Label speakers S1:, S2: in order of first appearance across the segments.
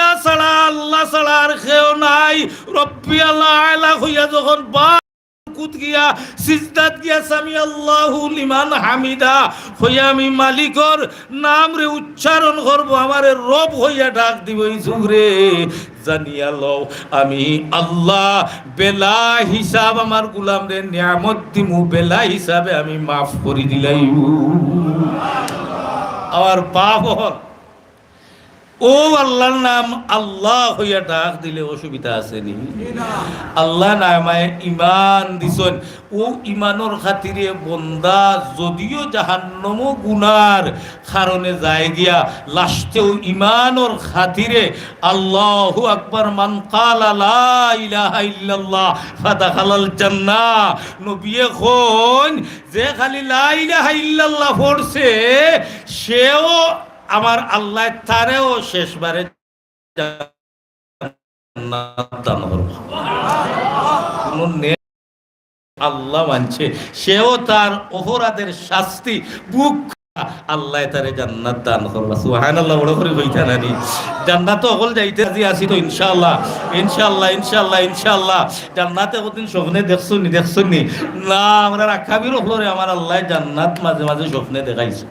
S1: আল্লাহ ছাড়া আর কেউ নাই। রব্বি আল্লাহ আলা হইয়া যখন কুত গিয়া সিজদাত গিয়া সামি আল্লাহু লিমান হামিদা হইয়া আমি মালিকর নাম রে উচ্চারণ করব, আমারে রব হইয়া ডাক দিব ইসুরে জানিয়া লও আমি আল্লাহ বেলা হিসাব আমার গোলাম রে নিয়ামত দিমু, বেলা হিসাবে আমি মাফ করি দিলাই। আমার পাপ ও আল্লাহর নাম আল্লাহ হইয়া ডাক দিলে অসুবিধা আছে নি? আল্লাহ নামায় ইমান দিছেন, ও ইমানের খাতিরে বন্দা যদিও জাহান্নাম গুনার কারণে যায় গিয়া লাস্টেও ইমানের খাতিরে আল্লাহু আকবার মান কালা লা ইলাহা ইল্লাল্লাহ ফাদাখালাল জান্নাহ। নবিয়ে কোন যে খালি লা ইলাহা ইল্লাল্লাহ পড়ছে সেও আমার আল্লাহ তারেও শেষবারে দান করব। আল্লাহ মানছে সেও তার অপরাধের শাস্তি বুক আল্লাহ তারে জান্নাত দান করবা। সুবহানাল্লাহ বড় করে কইতা নানি জান্নাত অকল যাইতে রাজি আছি তো ইনশাআল্লাহ ইনশাআল্লাহ ইনশাআল্লাহ ইনশাআল্লাহ। জান্নাতে কতদিন স্বপ্নে দেখছুন নি? না, আমরা রাখাবির হলরে আমার আল্লাহ জান্নাত মাঝে মাঝে স্বপ্নে দেখাইছে।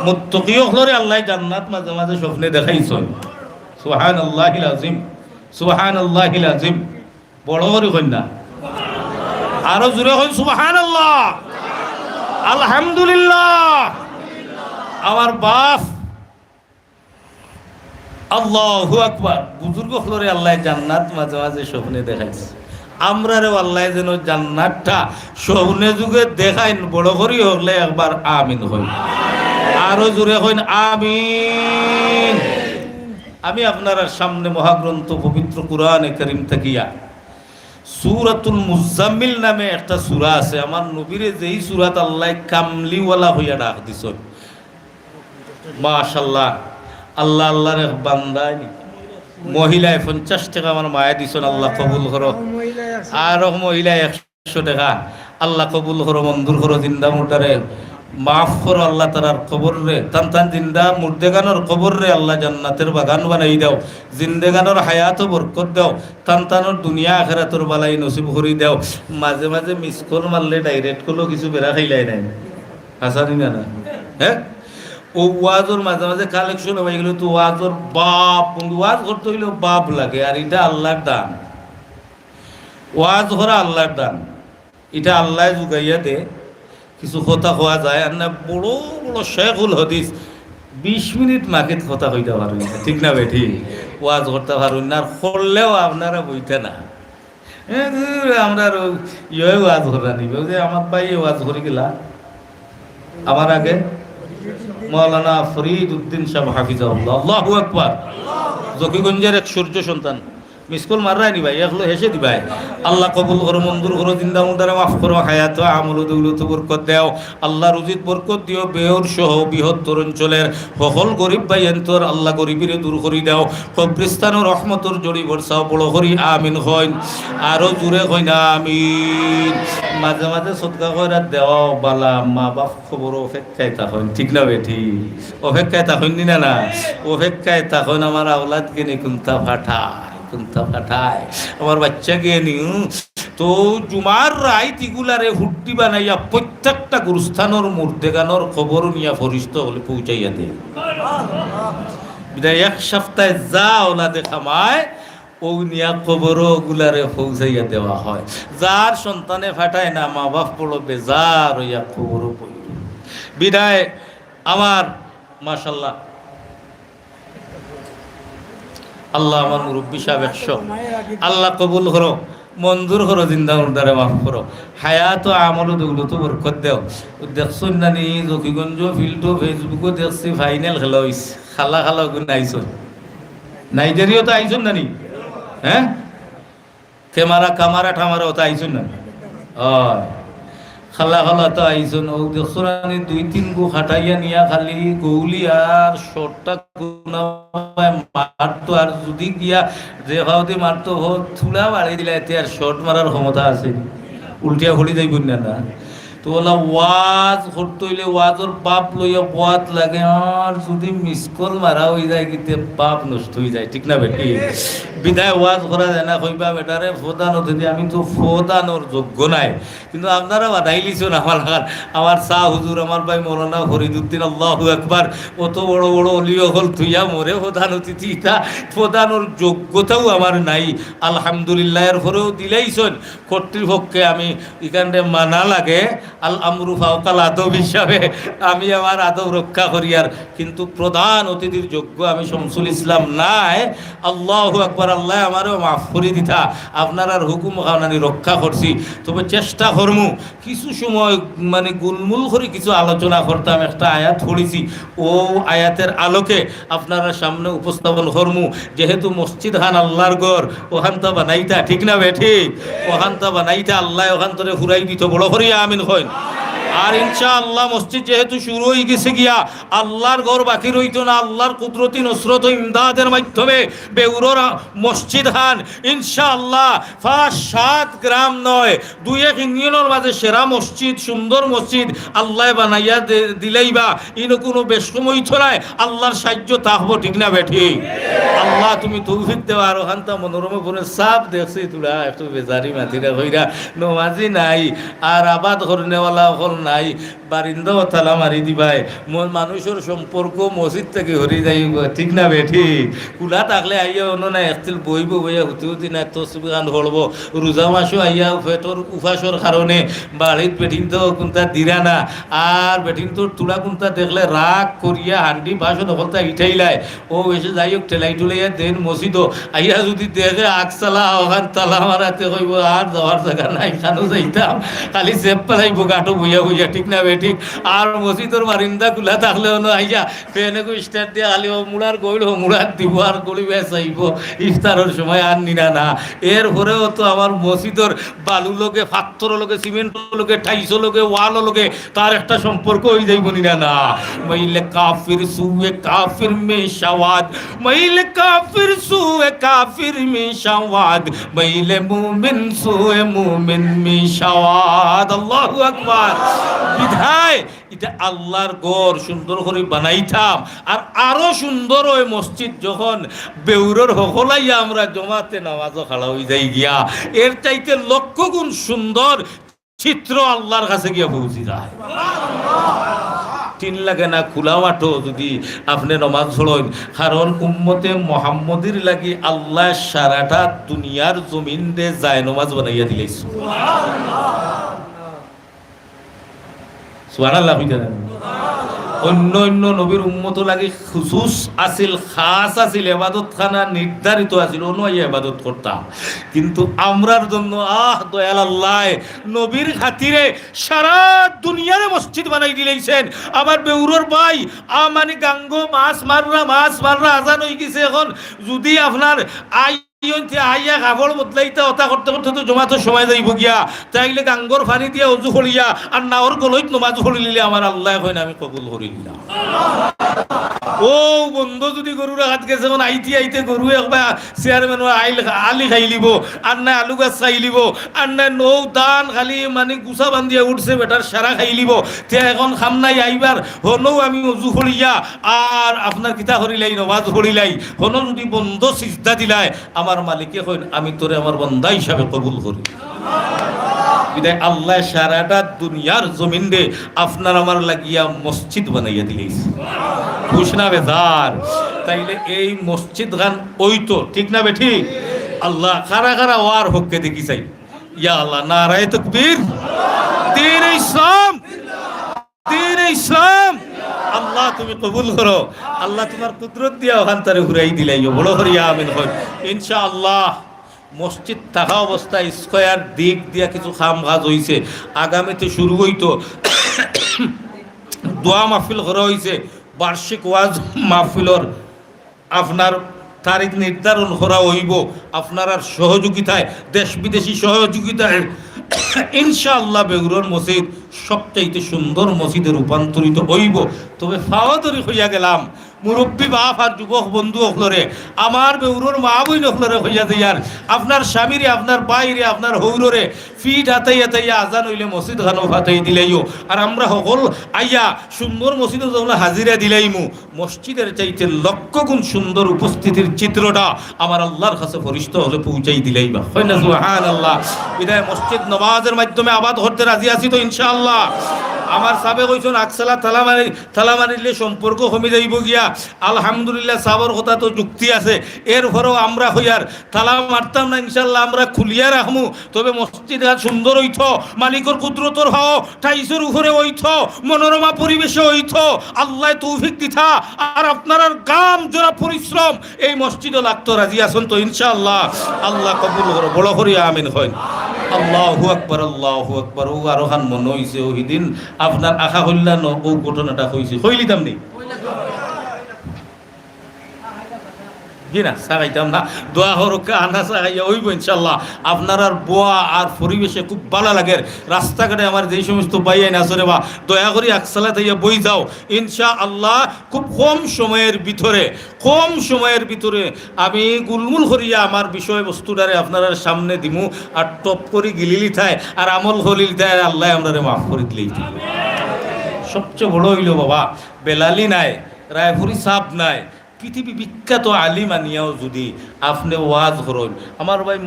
S1: মুত্তাকি হলরে আল্লাহ জান্নাত মাঝে মাঝে স্বপ্নে দেখাইছে। সুবহানাল্লাহিল আযীম, সুবহানাল্লাহিল আযীম। বড় করে কইনা আরো জোরে কই সুবহানাল্লাহ, আলহামদুলিল্লাহ। আমার বাপ আল্লাহু আকবার, বুজুর্গ হলরে আল্লাহ জান্নাত মাঝে মাঝে স্বপ্নে দেখাইছে। আমরারে আল্লাহ যেন জান্নাতটা স্বপ্নে যুগে দেখাইন। বড় করি হলে একবার আমিন হই, আরো জোরে হইন আমিন। আমি আপনার সামনে মহাগ্রন্থ পবিত্র কুরআনে কারীম থাকিয়া সূরাতুল মুজাম্মিল নামে একটা সূরা আছে। আমার নবীরে যেই সূরাত আল্লাহ কামলিওয়ালা হইয়া ডাক দিছেন, মাশাআল্লাহ। আল্লাহ আল্লাহর বান্দা মহিলায় 50 টাকা আমার মায়া দিছেন, আল্লাহ কবুল করো। আর মহিলা 100 টাকা আল্লাহ কবুল করো, মঞ্জুর করো। জিন্দা মুর্দারে মাফ করো আল্লাহ, তারার কবর রে তান তান জিন্দা মুর্দেগানোর কবর রে আল্লাহ জান্নাতের বাগান বানাই দাও। জিন্দেগানোর হায়াত বরকত দাও, তান তানোর দুনিয়া আখিরাতের বালাই নসিব করি দাও। মাঝে মাঝে মিস কল মারলে ডাইরেক্ট করলো কিছু বেড়া খাইলাই নাই, হাসানি না? হ্যাঁ, ও ওয়াজর মাঝে মাঝে কালেকশন হয়ে গেল তো ওয়াজর বাপ ওয়াজ করতে হইলেও বাপ লাগে। আর এটা আল্লাহর দান, ওয়াজ করা আল্লাহর দান। এটা আল্লাহ জুগাইয়া দে, কিছু কথা হওয়া যায়। আর না বড় বড় শেখুল হদিস 20 মিনিট মাকে কথা কইতে পারুন না, ঠিক না বেঠি? ওয়াজ করতে পারুন না, আর করলেও আপনারা বইতে না। আমরা ইয়ে ওয়াজ করা নিবে যে আমার ভাই ওয়াজ করে গেলা আমার আগে মৌলানা ফরিদ উদ্দিন সাহেব হাফিজাহুল্লাহ। আল্লাহু আকবার। জকিগঞ্জের এক সূর্য সন্তান মিসকল মাররাই নি ভাই, এগুলো হেসে দিবাই। আল্লাহ কবুল করো, মঞ্জুর করো, জিন্দা মুর্দারে মাফ করো, হায়াত আমল দৌলত বরকত দাও। আল্লাহ রুজিত বরকত দিও। বেয়র সহ বৃহত্তর অঞ্চলের সকল গরিব ভাই এন্তর আল্লাহ গরিবিরে দূর করি দাও। কবরিস্তানের রহমতর জড়ি বর্ষাও বড় করি আমিন হইন, আরো জুড়ে হইন আমিন। মাঝে মাঝে সদকা কইরা দেওয়াও বালা, মা বাপ খবর অপেক্ষায় থাকেন, ঠিক না বেঠি? অপেক্ষায় থাকেন না? না অপেক্ষায় থাকেন আমার আওলাদকে নি কুন্তা ফাটায় আমার বাচ্চাকে নিউ তো জুমার রাইত ইগুলারে হুট্টি বানাইয়া প্রত্যেকটা গুরুস্থানের মুর্দেগানোর খবর নিয়া ফরিস্ত হলে পৌঁছাইয়া দেয়। বিদায় এক সপ্তাহে যা ওলাদে খামায় ও নিয়া খবর গুলারে পৌঁছাইয়া দেওয়া হয়। যার সন্তানে ফাটায় না, মা বাপ বড় বেজার হইয়া খবর পড়ি। বিদায় আমার মাশাল্লাহ আল্লাহ আমার মুরব্বী সাহেব 100 আল্লাহ কবুল করো, মঞ্জুর করো, জিন্দা মুর্দারে মাফ করো, হায়াত আমল দৌলত বরকত দেও। দেখছো নানি জকিগঞ্জ ফিল্ডও ফেসবুকও দেখছি ফাইনাল খেলা হইছে। খালা খালা গুণ আইছো, নাইজেরিয়াও তো আইছো নানি? হ্যাঁ, কামারা ঠামারা তো আইছো না? খালা খালা তো আইছো না? দেখছো নানি 2-3 গো খাটাইয়া নিয়া খালি গৌলি আর শর্টটা মারতো। আর যদি গিয়া যে ভাবতে মারতো থুলা বাড়ি দিলে এতে আর শর্ট মারার ক্ষমতা আছে, উল্টিয়া ঘড়ি যাইব না। তো ওলা ওয়াজ করতে হইলে ওয়াজর বাপ লইয়া বোয়াত লাগে, আর যদি মিস কল মারা হয়ে যায় কিন্তু বাপ নষ্ট হয়ে যায়, ঠিক না বেটি? বিদায় ওয়াজ করা যায় না, কইবা বেটারে ফোদান হতে, আমি তো ফোদানোর যোগ্য নাই। কিন্তু আপনারা বাধাই লিছেন আমার শাহ হুজুর, আমার ভাই মৌলানা ফরিদুদ্দিন, আল্লাহু আকবার, অত বড় বড় অলিও হল তুইয়া মরে প্রধান অতিথি, তা প্রধানোর যোগ্যতাও আমার নাই। আলহামদুলিল্লাহ, এর পরেও দিলেইছেন কর্তৃপক্ষে, আমি এখানে মানা লাগে আল আমরু ফাওকাল আদব হিসাবে আমি আমার আদব রক্ষা করি। আর কিন্তু প্রধান অতিথির যোগ্য আমি শামসুল ইসলাম নাই। আল্লাহু আকবার, আল্লাহ আমারও মাফ করে দিতা, আপনার আর হুকুম খাওয়ানি রক্ষা করছি। তবে চেষ্টা করমু কিছু সময় মানে গুলমুল করে কিছু আলোচনা করতাম। একটা আয়াত পড়েছি, ও আয়াতের আলোকে আপনারা সামনে উপস্থাপন করমু। যেহেতু মসজিদ খান আল্লাহর ঘর, ওখান তো বানাইতা, ঠিক না বেঠি? ওখান তো বানাইতা, আল্লাহ ওখান তোরে ফুরাই দিত, বড় করিয়া আমিন হয়। আর ইনশাআল্লাহ মসজিদ যেহেতু শুরু হয়ে গেছে গিয়া, আল্লাহর ঘর বাকি রইতো না। আল্লাহর কুদরতি নসরত ও ইমদাদের মাধ্যমে বেউরোর মসজিদ খান ইনশাআল্লাহ 5-7 গ্রাম নয়, 2-1 ইউনিয়নের মাঝে সেরা মসজিদ, সুন্দর মসজিদ আল্লাহ বানাইয়া দিলেইবা। ইনো কোনো বেশ সময় ছড়ায়, আল্লাহর সাহায্য থাকবো, ঠিক না বেঠি? আল্লাহ তুমি তৌফিক দেওয়া। আর ওখানটা মনোরমা করে সাপ দেখছি, তোরা একটু বেজারি মাতিরা হইরা নমাজি নাই, আর আবাদ করনেওয়ালা হল নাই, বারিন্দাও তালা মারি দিবাই। মানুষের সম্পর্ক মসজিদ থেকে হরি যাই, ঠিক না বেঠি? কুলা থাকলে আইয়া অন্য না একটিল বইব, বইয়া হুতি হুতি না তসবি গান হলব। রোজা মাসও আইয়া পেটর উপাসর কারণে বাড়িত বেঠিন তো কোনটা দিরা না, আর বেঠিন তোর তুলা কোনটা দেখলে রাগ করিয়া হান্ডি বাসন হলতা ইঠাইলাই, ও এসে যাই হোক ঠেলাই টুলাইয়া দেন মসজিদও আইয়া যদি দেখে আগসালা ওখান তালা মারাতে কইব, আর যাওয়ার জায়গা নাই, খানো যাইতাম খালি চেপ পালাইব গাঁটো বইয়া বইয়া, ঠিক না বেঠিক? আর মসজিদের বারিন্দা খোলা থাকলেও না আইয়া ফেনে স্টার্ট দিয়ে খালি ও মুড়ার গইল মুড়ার দিব, আর গলি বেসাইব ইফতারের সময়, আর নিনা না। এরপরেও তো আমার মসজিদের বালু লোকে, পাথর লোকে, সিমেন্ট লোকে, টাইস লোকে, ওয়াল লোকে তার একটা সম্পর্ক হয়ে যাইব নিনা না। মইলে কাফির সুয়ে কাফির মে শাওয়াদ, মইলে কাফির সুয়ে কাফির মে শাওয়াদ, মইলে মুমিন সুয়ে মুমিন মে শাওয়াদ। আল্লাহু আকবার। বিধায় এটা আল্লাহর ঘর সুন্দর করে বানাইতাম, আর আরো সুন্দর ওই মসজিদ যখন বেউরর হকলাইয়া আমরা জমাতে নামাজও খাড়া হয়ে যাই গিয়া, এর চাইতে লক্ষ গুণ সুন্দর চিত্র আল্লাহর কাছে গিয়া পৌঁছে যায়। 3 লাগে না খোলা মাঠো যদি আপনি নমাজ পড়েন, কারণ উম্মতে মোহাম্মদের লাগি আল্লাহ সারাটা দুনিয়ার জমিন দে যায় নমাজ বানাইয়া দিলেই। সুবহানাল্লাহ। অন্য অন্য নবীর উম্মত লাগি খুসুস আছিল, খাস আছিল, ইবাদত খানা নির্ধারিত আছিল, অনুযায়ী ইবাদত করতাম। কিন্তু আমরার জন্য দয়াল আল্লাহ নবীর খাতিরে সারা দুনিয়ারে মসজিদ বানাই দিলেইছেন। আমার বেউরর ভাই মানে গাঙ্গো মাছ মাররা আজান হয়ে গেছে। এখন যদি আপনার আইয়া কাপড় বদলাইতে অতা করতে করতে তো জমা তো সময় যাইব গিয়া, তাইলে গাঙ্গর ফানি দিয়া অজু করিয়া আর নাওর গলইত নমাজ পড়িলে আমার আল্লাহ হয় না আমি কবুল করিলাম। ও বন্ধু যদি গরুর হাত গেছে আইতে আইতে গরু একবার চেয়ারম্যান আলি খাই লিব, আর না আলু গাছ খাই লিব, আর না নৌ দান খালি মানে গুছা বান্ধিয়া উঠছে বেটার সারা খাই লিব। তে এখন খাম নাই আইবার হলেও আমি অজু করিয়া আর আপনার কিতা করিলাই নমাজ পড়িলাই, হলো যদি বন্ধ সিজদা দিলাই আমার মালিকে কইন আমি তোরে আমার বান্দা হিসাবে কবুল করি। বিদায় আল্লাহ সারাটা দুনিয়ার জমিন রে আপনার আমার লাগিয়া মসজিদ বানাইয়া দিলেই খুশ না বেজার? তাইলে এই মসজিদ গান ওই তো, ঠিক না বেঠি? আল্লাহ কারা কারা ওয়ার হককে দেখি চাই। ইয়া আল্লাহ নারায়ে তাকবীর, দ্বীন ইসলাম, দ্বীন ইসলাম। আল্লাহ তুমি কবুল করো, আল্লাহ তোমার কুদরত দিয়া ওখান তারে ঘুরাই দিলাইও, বড় করিয়া আমিন হয় ইনশাআল্লাহ। মসজিদ থাকা অবস্থায় স্কয়ার দিক দিয়া কিছু কাম কাজ হইছে, আগামীতে শুরু হইতো। দোয়া মাহফিল করা হইছে, বার্ষিক ওয়াজ মাহফিলর আপনার তারিখ নির্ধারণ করা হইব আপনার আর সহযোগিতায়, দেশ বিদেশি সহযোগিতায় ইনশাআল্লাহ। বেগুরর মসজিদ সবচাইতে সুন্দর মসজিদে রূপান্তরিত হইব। তবে ফাওয়াদরি হইয়া গেলাম মুরব্বী বাপ আর যুবক বন্ধু হলরে আমার বেউরোর মা বই নকলরে হইয়া দিয়ার আপনার স্বামীরে আপনার বাইরে আপনার হৌররে ফিট হাতাই হাতাইয়া আজান হইলে মসজিদ খানো ফাতাই দিলাইও আর আমরা সকল আইয়া সুন্দর মসজিদে যখন হাজিরা দিলাইমু মসজিদের চাইতে লক্ষ গুণ সুন্দর উপস্থিতির চিত্রটা আমার আল্লাহর কাছে ফরিস্ত হলে পৌঁছাই দিলাইবা হয় না সুবহানাল্লাহ। বিদায় মসজিদ নমাজের মাধ্যমে আবাদ করতে রাজি আছি তো ইনশাআল্লাহ। আমার সাবে কইছেন আকসালা থালা মারিলে সম্পর্ক কমে যাইব গিয়া আলহামদুলিল্লাহ সাবর কথা তো যুক্তি আছে এরপরেও আমরা হইয়ার থালা মারতাম না ইনশাল্লাহ আমরা খুলিয়া রাখমু তবে মসজিদ সুন্দর হইত মালিকর কুদরতর হও টাইসের উপরে হইত মনোরমা পরিবেশে হইত আল্লাহ তৌফিক দিতা আর আপনার গাম জোড়া পরিশ্রম এই মসজিদও লাগতো রাজি আছেন তো ইনশাআল্লাহ। আল্লাহ কবুল করো বড় করিয়া আমিন হয়। আল্লাহু আকবার আল্লাহু আকবার। ও আরো খান মনে হইছে ওই দিন আপনার আশা হইলা ন ও ঘটনাটা হইছে হইলিতাম নেই না সাগাইতাম না দোয়া হরকে আনা সাগাইয়া হইব ইনশাল্লাহ। আপনার আর বোয়া আর পরিবেশে খুব ভালো লাগে রাস্তাঘাটে আমার যেই সমস্ত বাইয়াই নাচরে বা দয়া করি আকসালা তাইয়া বই যাও ইনশাআল্লাহ। খুব কম সময়ের ভিতরে আমি গুলমুল করিয়া আমার বিষয়বস্তুটারে আপনার সামনে দিমু আর টপ করি গিলিলি থায় আর আমল হলিল থায় আল্লাহ আপনারে মাফ করে দিলেই। সবচেয়ে বড় হইল বাবা বেলালি নাই রায়পুরি সাপ নাই পৃথিবী বিখ্যাত আলিম আনিয়াও যদি আপনি ওয়াজ করেন আমার ভাই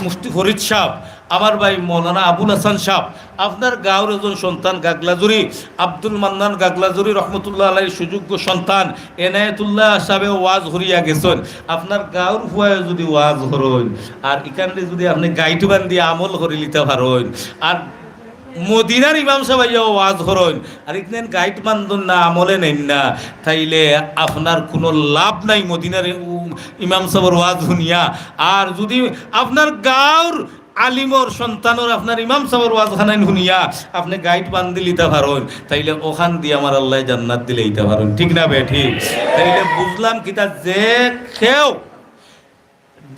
S1: মুফতি ফরিদ সাহ আমার ভাই মৌলানা আবুল হাসান সাহ আপনার গাঁওর একজন সন্তান গাগলাজুরি আব্দুল মান্নান গাগলাজুরি রহমতুল্লাহ আলাইহির সুযোগ্য সন্তান এনায়েতুল্লাহ সাহেব ওয়াজ হরিয়া গেছেন আপনার গাঁওর হুয়ায় যদি ওয়াজ করেন আর এখানে যদি আপনি গাইড বান্ধি আমল করে লিতে পারেন আর মদিনার ইমাম সাহেব ওয়াজ করেন আর ইতনেন গাইড মানদন না আমলে নেন না তাইলে আপনার কোনো লাভ নাই মদিনার ইমাম সাহেবের ওয়াজ শুনিয়া। আর যদি আপনার গাঁওর আলিমর সন্তানর আপনার ইমাম সাহেবের ওয়াজ খানাইন শুনিয়া আপনি গাইড বান্ধি লিতে পারেন তাইলে ওখান দিয়ে আমার আল্লাহ জান্নাত দিলে দিতে পারেন ঠিক না বে ঠিক। তাইলে বুঝলাম কিতা যে খেও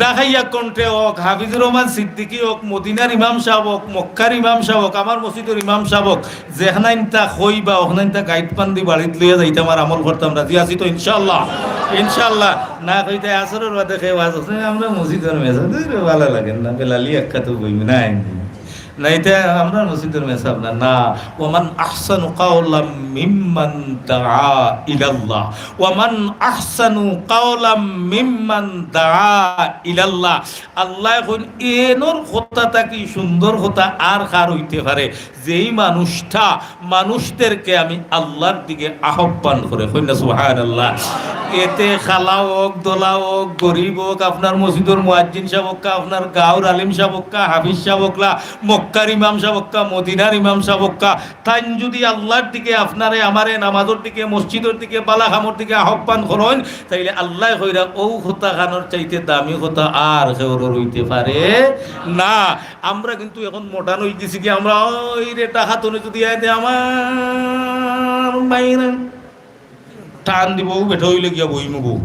S1: দেখাইয়া কণ্ঠে হোক হাফিজুর রহমান সিদ্দিকী হোক মদিনার ইমাম সাহেব হোক মক্কার ইমাম সাহেব হোক আমার মসজিদের ইমাম সাহেব হোক যেখানাইন তা হই বা ওখানাইন তা গাইড পান্দি বাড়িত লইয়া যাইতে আমার আমল করতাম রাজি আছি তো ইনশাআল্লাহ। ইনশাআল্লাহ না কইতে আসরের বাদে খেয়ে ওয়াজ আমরা মসজিদের মেসাজ ভালো লাগেন না বেলালি একটা তো বইব না নাইতে আমরা মসজিদের মেসাব না না ওমান আহসানু কাওলাম মিম্মান দাআ ইলাল্লাহ ওমান আহসানু কাওলাম মিম্মান দাআ ইলাল্লাহ। আল্লাহ কইন এনর কথাটা কি সুন্দর কথা আর কার হইতে পারে যেই মানুষটা মানুষদেরকে আমি আল্লাহর দিকে আহ্বান করে কইনা সুবহানাল্লাহ। এতে খালা হোক দোলা হোক গরিব হোক আপনার মসজিদের মুয়াজ্জিন সাহেব হোক আপনার গাঁওর আলিম সাহেব হোক হাফিজ সাহেব হোক মক্কার ইমাম সাহেব হোক মদিনার ইমাম সাহেব হোক তাই যদি আল্লাহর দিকে আপনারে আমারে নামাজের দিকে মসজিদের দিকে বালাখামর দিকে আহ্বান করেন তাইলে আল্লাহ কইরা ও কথা খানোর চাইতে দামি কথা আর কেউর হইতে পারে না। আমরা কিন্তু এখন মডার্ন হয়ে গেছি কি আমরা ওই রে টাকা তুলে যদি আমার বাইরে টান দিব বেঠা হইলে গিয়া বইমু বউ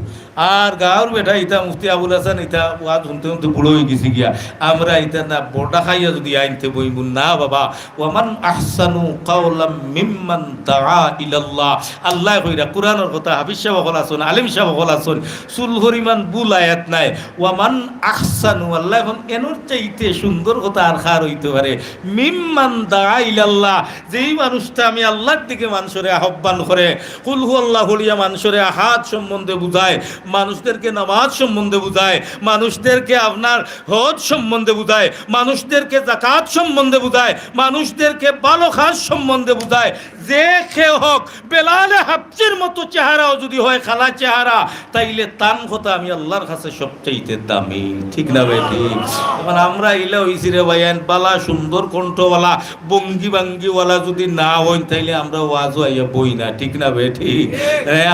S1: আর গাঁর বেটা ইতা মুফতি আবুল হাসান ইতা ওয়াজ শুনতে শুনতে বুড়ো হয়ে গেছি গিয়া আমরা ইতা না বড়া খাইয়া যদি আইনতে বইমু না বাবা। ওয়ামান আহসানু কাওলাম মিম্মান দাআ ইলাল্লাহ। আল্লাহ কইরা কোরআনের কথা হাফিজ সাহেব বলা শুন আলিম সাহেব বলা শুন সুলহর ইমান বুল আয়াত নাই। ওয়ামান আহসানু আল্লাহ এখন এনর চাইতে সুন্দর কথা আর খার হইতে পারে মিম্মান দাআ ইলাল্লাহ যেই মানুষটা আমি আল্লাহর দিকে মানুষরে আহ্বান করে কুল হুয়াল্লাহু হলিয়া মানুষরে আহাদ সম্বন্ধে বুঝায় মানুষদেরকে নামাজ সম্বন্ধে বুঝায় মানুষদেরকে আপনার হজ সম্বন্ধে বুঝায় মানুষদেরকে যাকাত সম্বন্ধে বুঝায় মানুষদেরকে ভালো খাস সম্বন্ধে বুঝায় যে খেয়ে হোক বেলালে হাফসির মতো চেহারাও যদি হয় খালা চেহারা তাইলে তান কথা আমি আল্লাহর কাছে সবচাইতে দামি ঠিক না ভাই ঠিক। তখন আমরা ইলা হইছি রে ভাইয়ান বালা সুন্দর কণ্ঠওয়ালা বঙ্গি বাঙ্গিওয়ালা যদি না হই তাইলে আমরা ওয়াজ আইয়া বই না ঠিক না ভাই ঠিক।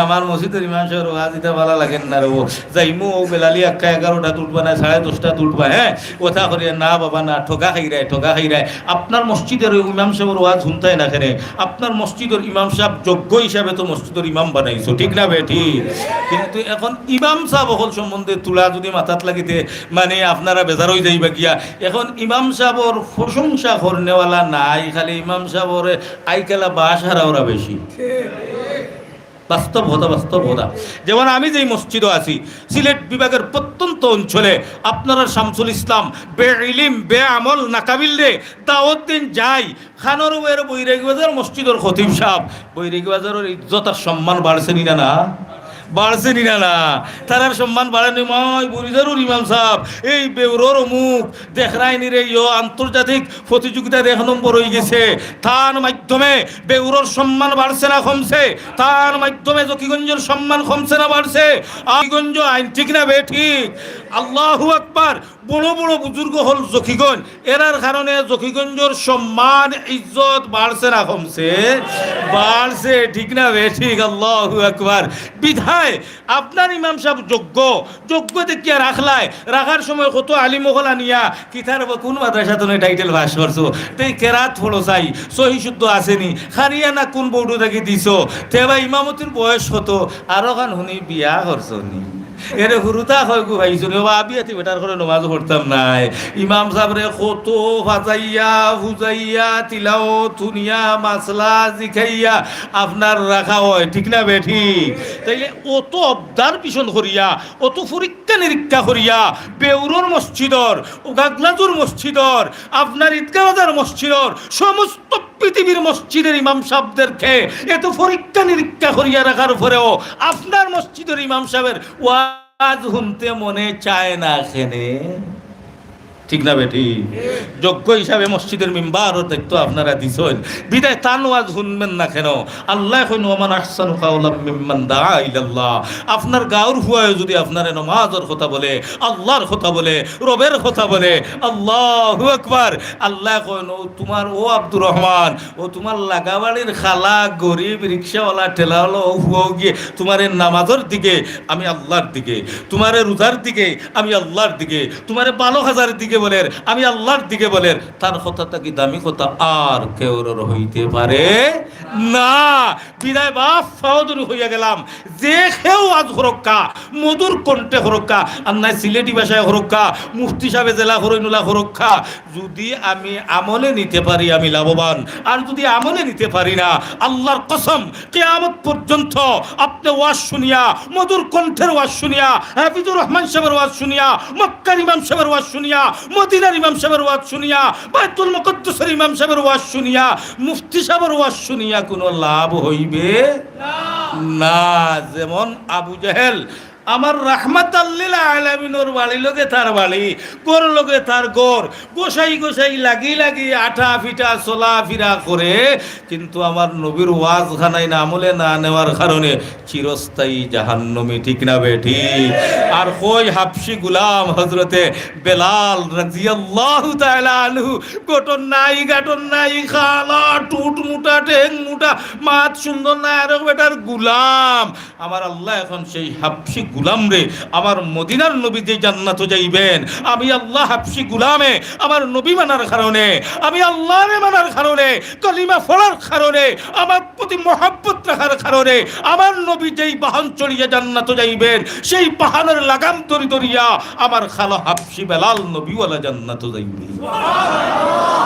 S1: আমার মসজিদের ইমাম সাহেব ওয়াজ দিতে ভালো লাগেন না রে ও যাইমু ও বেলালি 11টা তুলবা না 10:30 তুলবা হ্যাঁ কথা করিয়া না বাবা না ঠকা খাই রায় আপনার মসজিদের ইমাম সাহেবের ওয়াজ শুনতাই না কেন আপনার মসজিদের ইমাম সাহেব যোগ্য হিসাবে তো মসজিদের ইমাম বানাইছো ঠিক না বেটি। কিন্তু এখন ইমাম সাহেব হল সম্বন্ধে তুলা যদি মাথাত লাগিতে মানে আপনারা বেজার হয়ে যাইবা গিয়া এখন ইমাম সাহেবর প্রশংসা করনেওয়ালা নাই খালি ইমাম সাহেবর আইকালা বাস হারা ওরা বেশি বাস্তবতা। যেমন আমি যেই মসজিদে আছি, সিলেট বিভাগের প্রত্যন্ত অঞ্চলে আপনারা শামসুল ইসলাম বে ইলিম বে আমল নাকাবিল রে দাওয়াত দিন যাই। খানোর বৈরাগী বাজার মসজিদের খতিব সাহেব, বৈরাগী বাজারের ইজ্জত আর সম্মান বাড়ছে নি না? বাড়ছে নি না? তারার সম্মান বাড়েনি। মাই বুড়িদারুর ইমাম সাহেব এই বেউরোর অমুক দেখরাইনি রে আন্তর্জাতিক প্রতিযোগিতায় 1 নম্বর হয়ে গেছে। তার মাধ্যমে বেউরোর সম্মান বাড়ছে না কমছে? তার মাধ্যমে জকিগঞ্জের সম্মান কমছে না বাড়ছে? আইগঞ্জ আইন ঠিক না বে ঠিক? আল্লাহু আকবার। বড় বড় বুজুর্গ হল জকিগঞ্জ, এরার কারণে জকিগঞ্জের সম্মান ইজ্জত বাড়ছে না কমছে? বাড়ছে, ঠিক না বে ঠিক? আল্লাহু আকবার। বিধায় আপনার ইমাম সাহেব যোগ্য দেখিয়া রাখার সময় কত আলিম ওখলা নিয়া কিতার কোন মাদ্রাসা তুমি টাইটেল পাস করছো, তাই কেরাত ফলো চাই সহি শুদ্ধ আসেনি, খারিয়া না কোন বৌডু থাকি দিছো, তেবা ইমামতির বয়স কত, আরো খান শুনি বিয়া করছো নি এরে হুরুতা হয় গো ভাই শুনে আবিয়াতি বেটার করে নমাজ পড়তাম নাই। ইমাম সাহেবরে কত ফাজাইয়া ফুজাইয়া তিলাও তুনিয়া মাসলা জিখাইয়া আপনার রাখা হয়, ঠিক না বেঠি? তাইলে অত অবদার পিছন করিয়া, অত পরীক্ষা নিরীক্ষা করিয়া বেউরোর মসজিদর, গাগলাজুর মসজিদর, আপনার ঈদগাহ বাজার মসজিদর, সমস্ত পৃথিবীর মসজিদের ইমাম সাহেবদেরকে এত পরীক্ষা নিরীক্ষা করিয়া রাখার পরেও আপনার মসজিদের ইমাম সাহেবের ওয়াজ শুনতে মনে চায় না এখানে, ঠিক না বেটি? যোগ্য হিসাবে মসজিদের মিম্বারও দেখতো আপনারা দিছেন, বিদায় তান ওয়াজ শুনবেন না কেন? আল্লাহ কইন ওমান আহসানু কাওলাম মিম্মান দাআ ইলাল্লাহ। আপনার গাঁর হুয়ায় যদি আপনারে নামাজের কথা বলে, আল্লাহর কথা বলে, রবের কথা বলে, আল্লাহু আকবার। আল্লাহ কইন ও তোমার ও আব্দুর রহমান, ও তোমার লাগাবাড়ির খালা গরিব রিকশাওয়ালা ঠেলাওয়ালা ও হুয়াও গিয়ে তোমার নামাজের দিকে আমি আল্লাহর দিকে, তোমার রোজার দিকে আমি আল্লাহর দিকে, তোমার 12,000 দিকে বলেন আমি আল্লাহর দিকে বলেন, তার কথাটা কি দামি কথা আর কেউ হইতে পারে না। বিদায় বাপ ফাওদুর হইয়া গেলাম, যে কেউ আজ হরক্কা মধুর কণ্ঠে হরক্কা, আর নাই সিলেটি ভাষায় হরক্কা, মুফতি সাহেব জেলা হরইনুল্লাহ হরক্কা। যদি আমি আমলে নিতে পারি আমি লাভবান, আর যদি আমলে নিতে পারি না, আল্লাহর কসম কিয়ামত পর্যন্ত আপনি ওয়াজ শুনিয়া, মধুর কণ্ঠের ওয়াজ শুনিয়া, হাফিজুর রহমান সাহেবের ওয়াজ শুনিয়া, মক্কার ইমাম সাহেবের ওয়াজ শুনিয়া, মদিনার ইমাম সাহেবের ওয়াজ শুনিয়া, বাইতুল মুকদ্দাসের ইমাম সাহেবের ওয়াজ শুনিয়া, মুফতি সাহেবের ওয়াজ শুনিয়া কোনো লাভ হইবে না। যেমন আবু জাহেল আমার রাহমাতাল্লিল আলামিনের বাড়ি লগে তার বাড়ি, গোর লগে তার গোর, গোসাই লাগি আঠা ফিটা চলা ফিরা করে, কিন্তু আমার নবীর ওয়াজ খানায় না আমলে না নেওয়ার কারণে চিরস্থায়ী জাহান্নামী, ঠিক না বেঠি? আর কই হাবশি গুলাম হযরতে বেলাল রাদিয়াল্লাহু তাআলা আনহু, গঠন নাই খালা টুট মুটা ঠেং মুটা মাত সুন্দর না, আর বেটার গুলাম। আমার আল্লাহ এখন সেই হাবশি গুলাম রে আমার মদিনার নবী যে জান্নাতে যাইবেন, আমি আল্লাহ হাবশি গুলামে আমার নবী মানার কারণে, আমি আল্লাহরে মানার কারণে, কালিমা পড়ার কারণে, আমার প্রতি মহব্বত রাখার কারণে আমার নবী যেই বাহন চড়িয়ে জান্নাতে যাইবেন, সেই বাহনের লাগাম ধরিয়া আমার খালা হাবশি বেলাল নবীওয়ালা জান্নাতে যাইবে।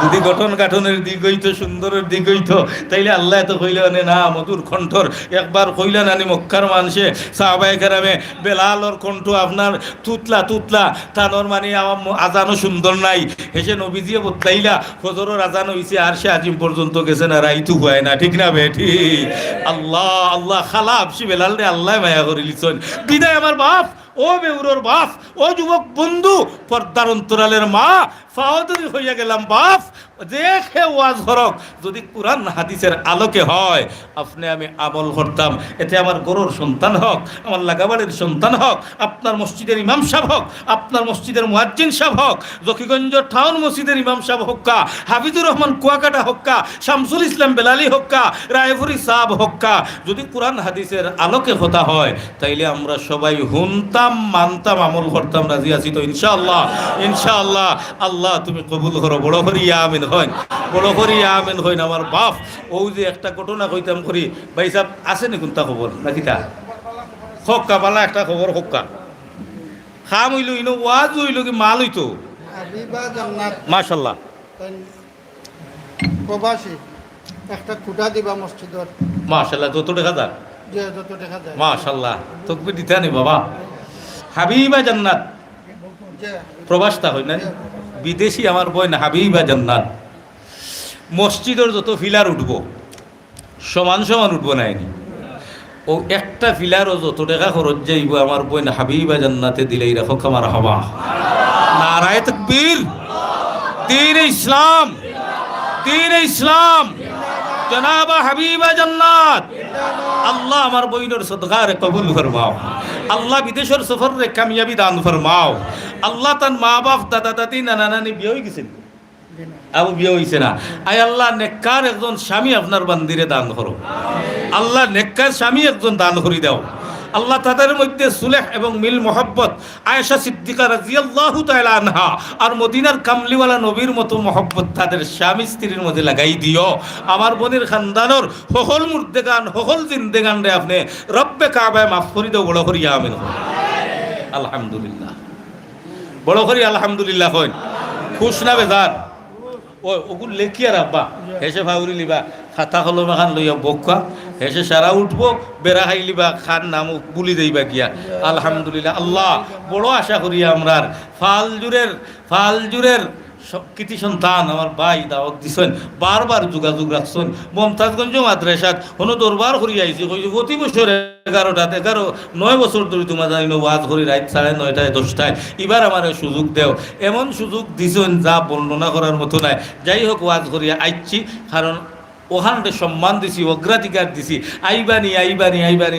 S1: যদি গঠন গাঠনের দিক হইতো, সুন্দরের দিক হইতো, তাইলে আল্লাহ তো কইলেন না মধুর কণ্ঠর। একবার কইলেন আনি মক্কার মানুষে সাহাবায়ে কেরামে বেলালর কণ্ঠ আপনার তুতলা তানোর মানে আমার আজানও সুন্দর নাই, হেসে নবীজিয়ে বদলাইলা ফজরের আজান হইছে আর সে আজিম পর্যন্ত গেছে না, রাইতু হয় না, ঠিক না বেঠি? আল্লাহ খালা হাবশি বেলাল রে আল্লাহ মায়া করে লিছন। বিদায় আমার বাপ, ও বেউরোর বাপ, ও যুবক বন্ধু, পর্দার অন্তরালের মা, ফাওদুরি হইয়া গেলাম বাপ। দেখে ওয়াজ হরক যদি কুরআন হাদিসের আলোকে হয়, আপনি আমি আমল করতাম, এতে আমার গরুর সন্তান হোক, আমার লাগাবাড়ির সন্তান হোক, আপনার মসজিদের ইমাম সাহেব হোক, আপনার মসজিদের মুয়াজ্জিন সাহেব হোক, জকিগঞ্জ টাউন মসজিদের ইমাম সাহেব হক্কা, হাফিজুর রহমান কুয়াকাটা হক্কা, শামসুল ইসলাম বেলালি হক্কা, রায়পুরি সাহেব হক্কা, যদি কুরআন হাদিসের আলোকে কথা হয়, তাইলে আমরা সবাই হুনতাম, মানতাম, আমল করতাম। রাজি আছি তো ইনশাআল্লাহ? ইনশাআল্লাহ। আল্লাহ তুমি কবুল করো, বড় করিয়া আমিন হইন, বড় করিয়া আমিন হইন। আমার বাপ ও যে একটা ঘটনা কইতাম করি, ভাই সাহেব আছে নি কোনটা খবর নাকি? তা হক্কা পালা একটা খবর হক্কা খাম হইল, ইনো ওয়াজ হইল কি মাল হইতো, মাশাআল্লাহ।
S2: প্রবাসী একটা খুঁটা দিবা মসজিদর,
S1: মাশাআল্লাহ। কত টাকা দাম? মাশাআল্লাহ তাকবীর দিতে নি বাবা হাবিবা জান্নাত প্রবাসটা হয় না বিদেশি আমার বই না হাবিবা জান্নাত মসজিদের যত ফিলার উঠবো সমান সমান উঠবো না এনি ও একটা ফিলারও যত টাকা খরচ যাইব আমার বই না হাবিবা জান্নাতে দিলেই রাখো আমার হবা নারায়ে তাকবীর দীন ইসলাম জনাবা হাবিবা জান্নাত আল্লাহ আমার বইনের সদকা রে কবুল ফরমাও আল্লাহ বিদেশের সফর রে কামিয়াবি দান ফরমাও আল্লাহ তার মা বাপ দাদা দাদি নানা নানি বিয়ে হয়ে গেছেন আবু বিয়ে হয়েছে না আয় আল্লাহ নেককার একজন স্বামী আপনার বান্দিরে দান করো আল্লাহ নেককার স্বামী একজন দান করি দাও আল্লাহ তাদের মধ্যে সুলেহ এবং মিল মোহাব্বত আয়েশা সিদ্দিকা রাদিয়াল্লাহু তাআলা আনহা আর মদিনার কামলিওয়ালা নবীর মতো মোহাব্বত তাদের স্বামী স্ত্রীর মধ্যে লাগাই দিও আমার বোনের খানদানোর হকল মুর্দেগান হকল জিন্দেগান রে আপনি রব্বে কাবায় মাফ করে দাও বড় করিয়া আমিন আলহামদুলিল্লাহ বড় করি আলহামদুলিল্লাহ হন খুশ না বেজার ওগুল লেখিয়া রাব্বা হেসে ভাউরি লিবা খাতা কলম খান লইয়া বকা হেসে সারা উঠবো বেড়া খাই লিবা খান নাম বুলি দেইবা গিয়া আলহামদুলিল্লাহ আল্লাহ বড় আশা করি আমরার ফালজুরের কৃতি সন্তান আমার ভাই দাওয়াত দিছেন বারবার যোগাযোগ রাখছেন মমতাজগঞ্জ মাদ্রাসাত হনো দরবার করি আইছি কইছি প্রতি বছর 9 বছর ধরে তোমার জানি ওয়াজ করি রাত 9:30 10টায় এবার আমার সুযোগ দেও এমন সুযোগ দিছেন যা বর্ণনা করার মতো নাই যাই হোক ওয়াজ করিয়া আইছি কারণ ওখানে সম্মান দিছি অগ্রাধিকার দিছি আইবানি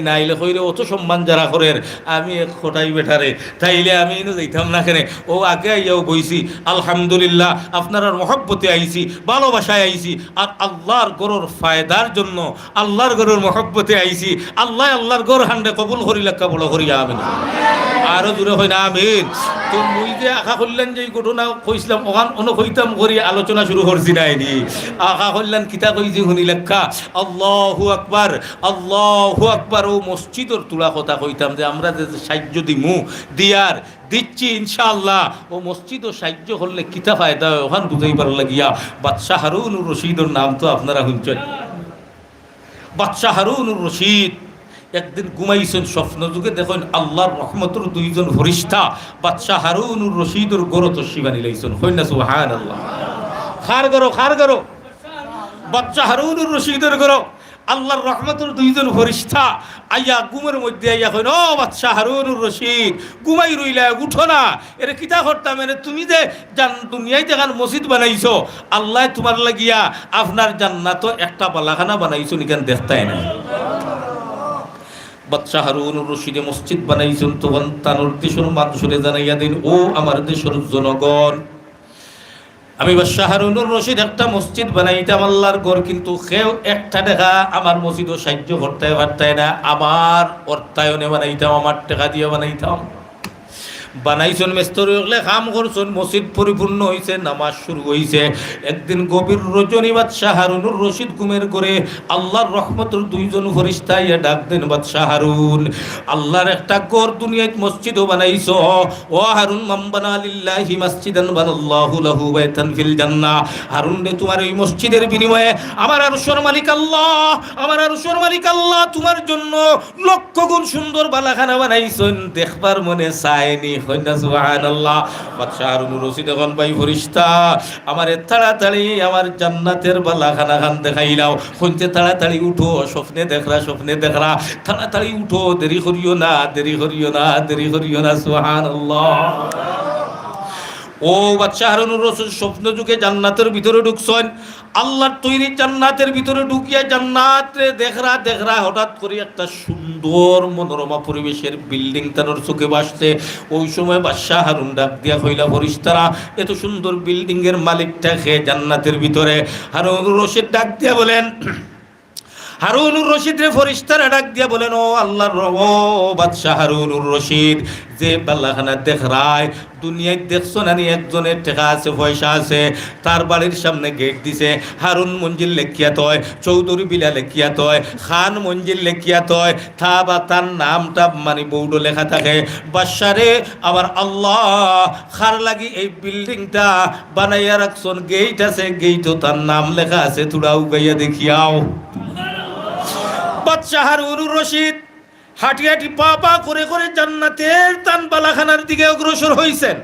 S1: না আইলে কইরে অত সম্মান যারা করের আমি এক খোটাই বেঠারে তাইলে আমি যাইতাম না কেন ও আগে আইয়াও বইছি আলহামদুলিল্লাহ আপনার মহব্বতে আইছি ভালোবাসায় আইছি আর আল্লাহর গরুর ফায়দার জন্য আল্লাহর গরুর মহব্বতে আইছি আল্লাহর গর হান্ডে কবুল করি লেখা বড় করিয়া আমিন আরো দূরে হয় না আমিন তো মুই যে আশা করলেন যে ঘটনা কইছিলাম ওখান অনুকইতাম করি আলোচনা শুরু করছি নাইনি আশা করলেন কিতা কইছি শুনি লেখা আল্লাহু আকবার ও মসজিদের তুলা কথা কইতাম যে আমরা যে সাহায্য দিমু দিয়ার দিচ্ছি ইনশাআল্লাহ ও মসজিদ ও সাহায্য করলে কিতা ফায়দা ওখান বুঝাইবার লাগিয়া বাদশাহ হারুনুর রশিদের নাম তো আপনারা শুনছেন বাদশাহ হারুনুর রশিদ একদিন ঘুমাইছেন স্বপ্ন যুগে দেখেন আল্লাহর রহমতের দুইজন ফরিস্তা বাদশাহ হারুনুর রশিদের গরত শিবানি লাইছেন হইনা সুবহানাল্লাহ খার গরো বাদশাহ হারুনুর রশিদের গরো আল্লাহর রহমতের দুইজন ফরিস্তা আইয়া ঘুমের মধ্যে আইয়া কইন ও বাদশাহ হারুনুর রশিদ ঘুমাই রইলা উঠো না এর কিতা করতাম এর তুমি যে দুনিয়ায় দেখান মসজিদ বানাইছো আল্লাহ তোমার লাগিয়া আপনার জান্নাত একটা বালাখানা বানাইছো নিকেন দেখতাই না বাদশাহ হারুনুর রশিদে মসজিদ বানাইছেন তখন তার দেশের মানুষরে জানাইয়া দিন ও আমার দেশের জনগণ আমি বাদশাহ হারুনুর রশিদ একটা মসজিদ বানাইতাম আল্লাহর ঘর কিন্তু কেউ একটা টাকা আমার মসজিদও সাহায্য করতে পারতাই না আমার অর্থায়নে বানাইতাম আমার টাকা দিয়ে বানাইতাম বানাইছেন মেস্তরি হলে কাম করছেন মসজিদ পরিপূর্ণ হয়েছে নামাজ শুরু হয়েছে একদিন গভীর রজনী বাদশাহ হারুনুর রশিদ ঘুমের করে আল্লাহর রহমতের দুইজন ফরিস্তা ইয়া ডাক দেন বাদশাহ হারুন আল্লাহর একটা ঘর দুনিয়ায় মসজিদও বানাইছো ও হারুন মাম্বানা লিল্লাহি মসজিদান বানাল্লাহু লাহু বাইতান ফিল জান্নাহ হারুন রে তোমার এই মসজিদের বিনিময়ে আমার আরশের মালিক আল্লাহ তোমার জন্য লক্ষ গুণ সুন্দর বালাখানা বানাইছেন দেখবার মনে চায়নি হইনা সুবহানাল্লাহ বাদশাহ হারুনুর রশিদ এখন ভাই ফরিস্তা আমারে তাড়াতাড়ি আমার জান্নাতের বালাখানা খান দেখাইলাও হইতে তাড়াতাড়ি উঠো স্বপ্নে দেখরা তাড়াতাড়ি উঠো দেরি করিও না সুবহানাল্লাহ ও বাদশাহ হারুনুর রশিদ স্বপ্ন যুগে জান্নাতের ভিতরে ঢুকছেন আল্লাহর তৈরি জান্নাতের ভিতরে ঢুকিয়া জান্নাতে দেখরা হঠাৎ করে একটা সুন্দর মনোরমা পরিবেশের বিল্ডিং তার চোখে ভাসছে ওই সময় বাদশাহ হারুন ডাক দিয়া কইলা ফরিস্তারা এত সুন্দর বিল্ডিং এর মালিকটা কে জান্নাতের ভিতরে হারুনুর রশিদ ডাক দিয়া বলেন হারুনুর রশিদ রে ফরিস্তারা ডাক দিয়া বলেন ও আল্লাহর বাদশাহ হারুনুর রশিদ যে বাল্লাখানা দেখরায় দুনিয়ায় দেখছো না একজনের টাকা আছে পয়সা আছে তার বাড়ির সামনে গেট দিছে হারুন মঞ্জিল লেখিয়াত হয় চৌধুরী বিলা লেখিয়াত হয় খান মঞ্জিল লেখিয়াত হয় থা বা তার নামটা মানে বৌডো লেখা থাকে বাদশারে আমার আল্লাহ খার লাগি এই বিল্ডিংটা বানাইয়া রাখছন গেট আছে গেটও তার নাম লেখা আছে তোরা উগাইয়া দেখিয়াও বাদশাহ হারুনুর রশিদ হাঁটি হাঁটি পা পা করে করে জান্নাতের তান বালাখানার দিকে অগ্রসর হইছেন।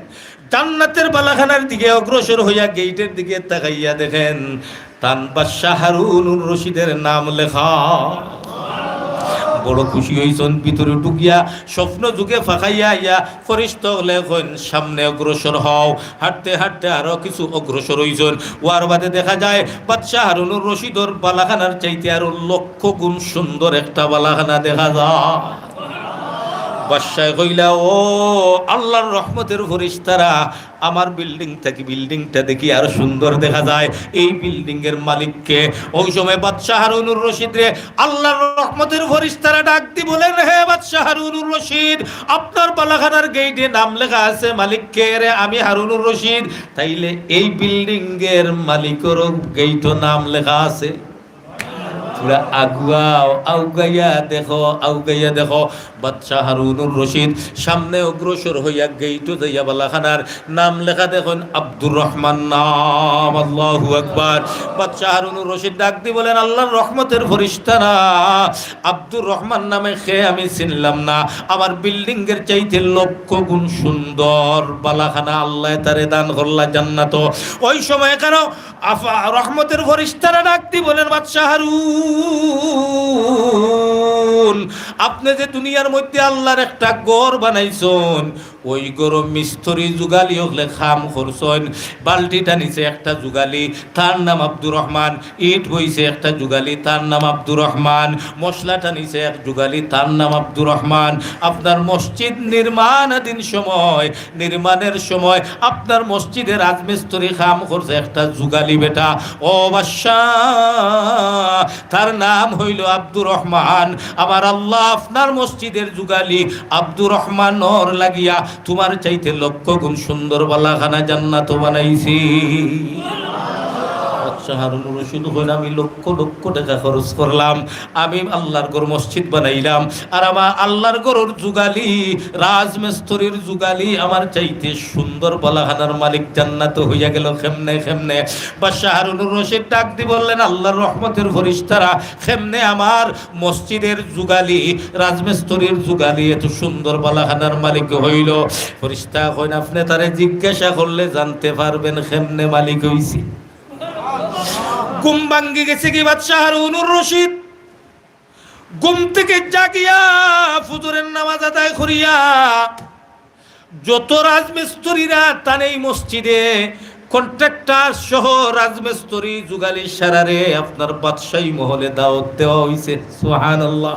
S1: জান্নাতের বালাখানার দিকে অগ্রসর হইয়া গেইটের দিকে তাকাইয়া দেখেন তান বাদশাহ হারুনুর রশিদের নাম লেখা। বড় খুশি হইছেন, ভিতরে ঢুকিয়া স্বপ্ন যুগে ফাঁকাইয়া আইয়া ফরিস্ত লেখন সামনে অগ্রসর হও। হাঁটতে হাঁটতে আরো কিছু অগ্রসর হইছেন। ওয়ার বাদে দেখা যায় বাদশাহ হারুনুর রশিদর বালাখানার চাইতে আরো লক্ষ গুণ সুন্দর একটা বালাখানা দেখা যায়। বাদশাহ কইলা, ও আল্লাহর রহমতের ফেরেশতারা, আমার বিল্ডিংটা দেখি আরো সুন্দর দেখা যায়, এই বিল্ডিং এর মালিককে? ওই সময় বাদশাহ হারুনুর রশিদ রে আল্লাহর রহমতের ফেরেশতারা ডাক দি বলেন, হে বাদশাহ হারুনুর রশিদ, আপনার বালাখানার গেইটে নাম লেখা আছে, মালিক কে? রে আমি হারুনুর রশিদ। তাইলে এই বিল্ডিং এর মালিকের গেইটও নাম লেখা আছে। পুরা আগুয়াও, আউগাইয়া দেখো বাদশাহ হারুনুর রশিদ সামনে অগ্রসর হইয়া গেইটো যাইয়া বালাখানার নাম লেখা দেখুন আব্দুর রহমান নাম। আল্লাহু আকবার। বাদশাহ হারুনুর রশিদ ডাক দি বলেন, আল্লাহর রহমতের ফেরেশতারা, আব্দুর রহমান নামে খে আমি চিনলাম না, আমার বিল্ডিং এর চাইতে লক্ষ গুণ সুন্দর বালাখানা আল্লাহ তারে দান করলা জান্নাত। ওই সময় কেন রহমতের ফেরেশতারা ডাক দি বলেন, বাদশাহ হারুন, আপনি যে দুনিয়ার মধ্যে আল্লাহর একটা ঘর বানাইছেন, ওই গরম মিস্ত্রি যুগালি হলে খাম করছেন। বালতিটা নিচে একটা যুগালি, তার নাম আব্দুর রহমান। ইট বইছে একটা যুগালি, তার নাম আব্দুর রহমান। মশলাটা নিচে এক যুগালি, তার নাম আব্দুর রহমান। আপনার মসজিদ নির্মাণের সময় আপনার মসজিদের রাজমিস্ত্রি খাম করছে একটা যুগালি বেটা। ও বাদশাহ, তার নাম হইল আব্দুর রহমান। আমার আল্লাহ আপনার মসজিদের যুগালি আব্দুর রহমানর লাগিয়া তোমার চাইতে লক্ষ গুণ সুন্দর বালাখানা জান্নাত বানাইছি। হারুনুর রশিদ কইল, আমি লক্ষ লক্ষ টাকা খরচ করলাম, আমি আল্লাহর ঘর মসজিদ বানাইলাম, আর আমার আল্লাহর ঘরের যুগালি রাজমিস্ত্রির যুগালি আমার চাইতে সুন্দর বালাখানার মালিক জান্নাত হইয়া গেল কেমনে? বাদশাহ হারুনুর রশিদ ডাক দি বললেন, আল্লাহর রহমতের ফেরেশতারা, কেমনে আমার মসজিদের যুগালি রাজমিস্ত্রির যুগালি এত সুন্দর বালাখানার মালিক হইল? ফেরেশতা কইন, আপনি তারে জিজ্ঞাসা করলে জানতে পারবেন কেমনে মালিক হইছি। ঘুম ভাঙ্গি গেছে কি বাদশাহ হারুনুর রশিদ? ঘুম থেকে জাগিয়া ফজরের নামাজ আদায় করিয়া যত রাজমিস্ত্রিরা তানেই মসজিদে কন্ট্রাক্টর সহ রাজমিস্ত্রি যুগালি সারারে আপনার বাদশাহী মহলে দাওয়াত দেওয়া হইছে। সুবহানাল্লাহ।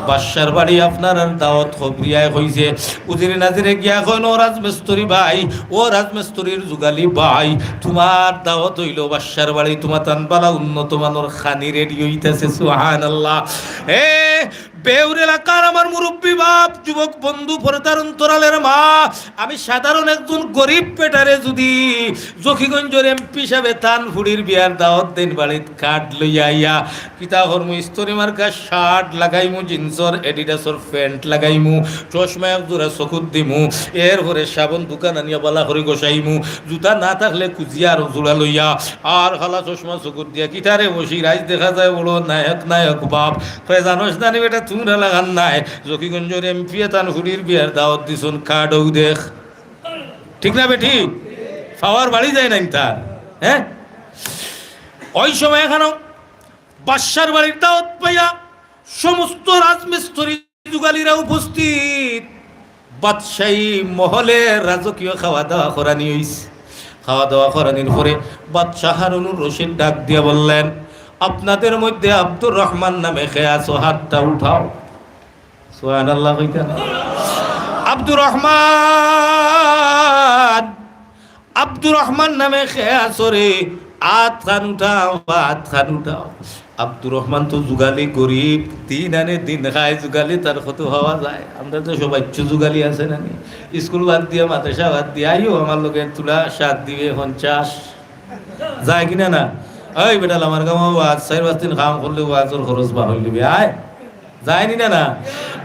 S1: বাদশার বাড়ি আপনার দাওয়াত খবরিয়ায় হইছে। উজিরে নাজিরে গিয়া কইন, ও রাজমিস্ত্রি ভাই, ও রাজমিস্ত্রির যুগালি ভাই, তোমার দাওয়াত হইল বাদশার বাড়ি, তোমার তানবালা উন্নত মানের খানি রেডি হইতেছে। সুবহানাল্লাহ। হে বেউর এলাকার আমার মুরব্বী বাপ, যুবক বন্ধু, পর্দার অন্তরালের মা, আমি সাধারণ একজন গরিব পেটারে যদি জকিগঞ্জের এমপি সাহেব তানফুড়ির বিয়ার দাওয়াত দেন, বাড়িত কার্ড লইয়া আইয়া কিতা করমু, ইস্তরি মার্কা শার্ট লাগাইমু, জিন্সর এডিডাসর প্যান্ট লাগাইমু, চশমা এক জোড়া চকুত দিমু, এরপরে সাবন দোকান আনিয়া বালা করে গোসাইমু, জুতা না থাকলে কুজিয়া আর জোড়া লইয়া, আর খালা চশমা চকুত দিয়া কিতারে বসি রাইজ দেখা যায় বড় নায়ক বাপ। জানোস না বেটা, তোমরা লাগান নাই, জকিগঞ্জের এমপি তানফুড়ির বিয়ার দাওয়াত দিছুন, কার্ডও দেখ। ঠিক না বেটি? পাওয়ার বাড়ি যায় নাই তার। হ্যাঁ, ওই সময় এখানে বাদশার বাড়ির দাওয়াত পাইয়া সমস্ত রাজমিস্ত্রি যুগালীরা উপস্থিত। বাদশাহী মহলে রাজকীয় খাওয়া দাওয়া করানি হইছে। খাওয়া দাওয়া করানির পরে বাদশাহ হারুনুর রশিদ ডাক দিয়ে বললেন, আপনাদের মধ্যে আব্দুর রহমান নামে খে আছো, হাতটা উঠাও। সুবহানাল্লাহ কইতা না? আব্দুর রহমান নামে খে আছো রে, হাত খান উঠাও। আব্দুর রহমান তো যুগালি গরিব, দিন আনে দিন খায়, যুগালি তার কত হওয়া যায়। আমরা তো সবাই যুগালি আছে না, স্কুল বাদ দিয়ে মাদ্রাসা বাদ দিয়ে আইও আমার লোকের তুলা 7 দিবে 50 যায় কিনা না? ওই বেটাল আমার গাঁও ওয়াজ 4-5 দিন কাম করলে ওয়াজের খরচ বা হইলিবি, আয় যায়নি না?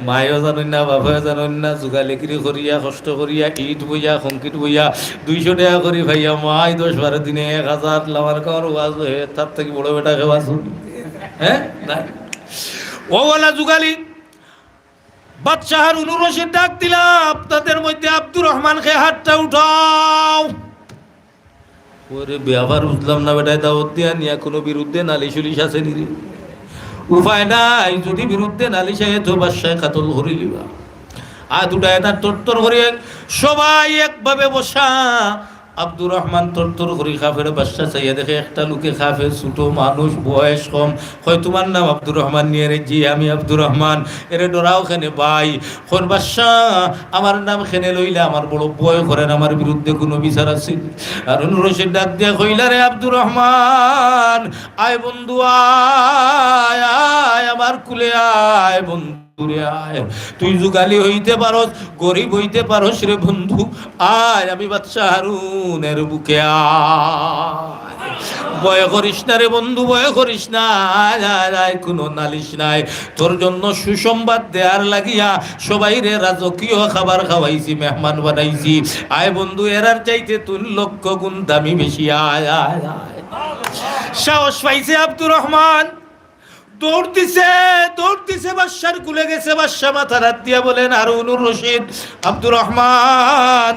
S1: মায়ও জানেন না, বাবাও জানেন না, যুগালিগিরি করিয়া কষ্ট করিয়া ইট বইয়া কংক্রিট বইয়া 200 টাকা করি ভাইয়া মাই 10-12 দিনে 1000 লামার খাওয়ার ওয়াজ হয়ে, তার থেকে বড় বেটা খেওয়া শুনি। হ্যাঁ, ওওয়ালা যুগালি বাদশাহ হারুনুর রশিদ ডাক দিলা, আপনাদের মধ্যে আব্দুর রহমানকে হাতটা উঠাও। ওরে ব্যাপার বুঝলাম না বেটায়, দাওয়াত দিয়া নিয়া কোনো বিরুদ্ধে নালিশ উলিশ আছে নি রে? উপায় নাই, যদি বিরুদ্ধে নালিশ আয় তো বাদশাহ কাতল করে লিবা। আর দুটা এটা তরতর করে সবাই একভাবে বসা। আব্দুর রহমান তরতর করে খাফের বাদশাহ চাইয়া দেখে একটা লোকে খাফে, ছোট মানুষ, বয়স কম। হয় তোমার নাম আব্দুর রহমান নিয়ে রে? জি আমি আব্দুর রহমান। এরে ডরাও খেনে ভাই। কোন বাদশাহ আমার নাম খেনে লইলে আমার বড় ভয় করেন, আমার বিরুদ্ধে কোনো বিচার আছে? আর রশিদ ডাক দিয়া কইলা, রে আব্দুর রহমান, আয় বন্ধু আয়, আয় আমার কুলে আয় বন্ধু, তুই যুগালি হইতে পারস, গরিব হইতে পারস রে বন্ধু, আয় আমি বাদশাহ হারুনের বুকে আয়। ভয় করিস না রে বন্ধু, ভয় করিস না, আয়, কোনো নালিশ নাই। তোর জন্য সুসংবাদ দেয়ার লাগিয়া সবাই রে রাজকীয় খাবার খাওয়াইছি, মেহমান বানাইছি। আয় বন্ধু, এরার চাইতে তুই লক্ষ গুণ দামি বেশি, আয় আয় আয়। সাহস পাইছে আব্দুর রহমান, দৌড়তিছে বাদশার কুলে গেছে। বাদশা মাথা রাত দিয়া বলেন, হারুনুর রশিদ, আব্দুর রহমান,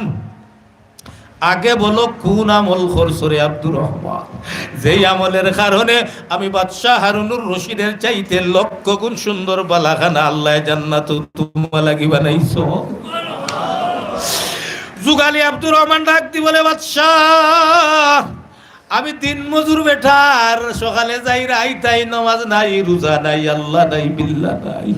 S1: আগে বলো কোন আমল করছো রে আব্দুর রহমান, যেই আমলের কারণে আমি বাদশাহ হারুনুর রশিদের চাইতে লক্ষ গুণ সুন্দর বালাখানা আল্লাহ জান্নাত তোমার লাগি বানাইছো। যুগালি আব্দুর রহমান ডাক দি বলে, বাদশাহ আমি দিন মজুর বেঠার, সকালে যাই রাইতাই, নামাজ নাই, রোজা নাই, আল্লাহ নাই, বিল্লাহ নাই,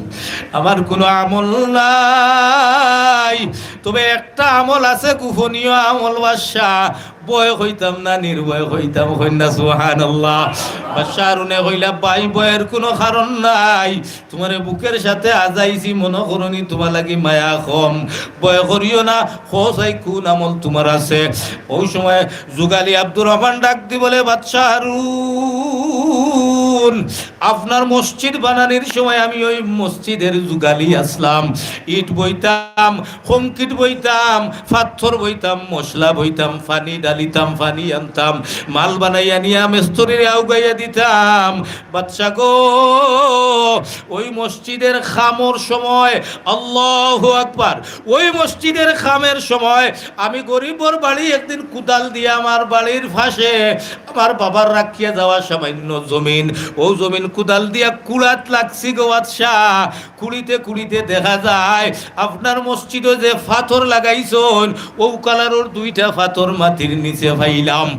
S1: আমার কোনো আমল নাই। তবে একটা আমল আছে, গোপনীয় আমল। বাদশাহ বয় হইতাম না, নির্ভয় হইতাম, কন্যা সুবহানাল্লাহ। বাদশাহ হারুনে কইলা, ভাই বয়ের কোনো কারণ নাই, তোমার বুকের সাথে আজাইছি, মনে করনি তোমার লাগি মায়া কম, বয় করিও না, খোঁজাই কোন আমল তোমার আছে। ওই সময় যুগালি আব্দুর রহমান ডাক দি বলে, বাদশাহ হারুন, আপনার মসজিদ বানানোর সময় আমি ওই মসজিদের যুগালি আসলাম, ইট বইতাম, কংক্রিট বইতাম, পাথর বইতাম, মশলা বইতাম, পানি ডালিতাম, পানি আনতাম, মাল বানাইয়া নিয়া মেস্তরিরে আউগাইয়া দিতাম। বাদশা গো, ওই মসজিদের খামর সময়, আল্লাহু আকবার, ওই মসজিদের খামের সময় আমি গরিবর বাড়ি একদিন কুদাল দিয়ে আমার বাড়ির ফাঁসে আমার বাবার রাখিয়া যাওয়া সামান্য জমিন, ও জমিন কুদাল দিয়া কুড়াত লাগছি গো বাদশাহ। কুড়িতে কুড়িতে দেখা যায় আপনার মসজিদে যে পাথর লাগাইছন, ও কালারের দুইটা পাথর মাটির নিচে পাইলাম।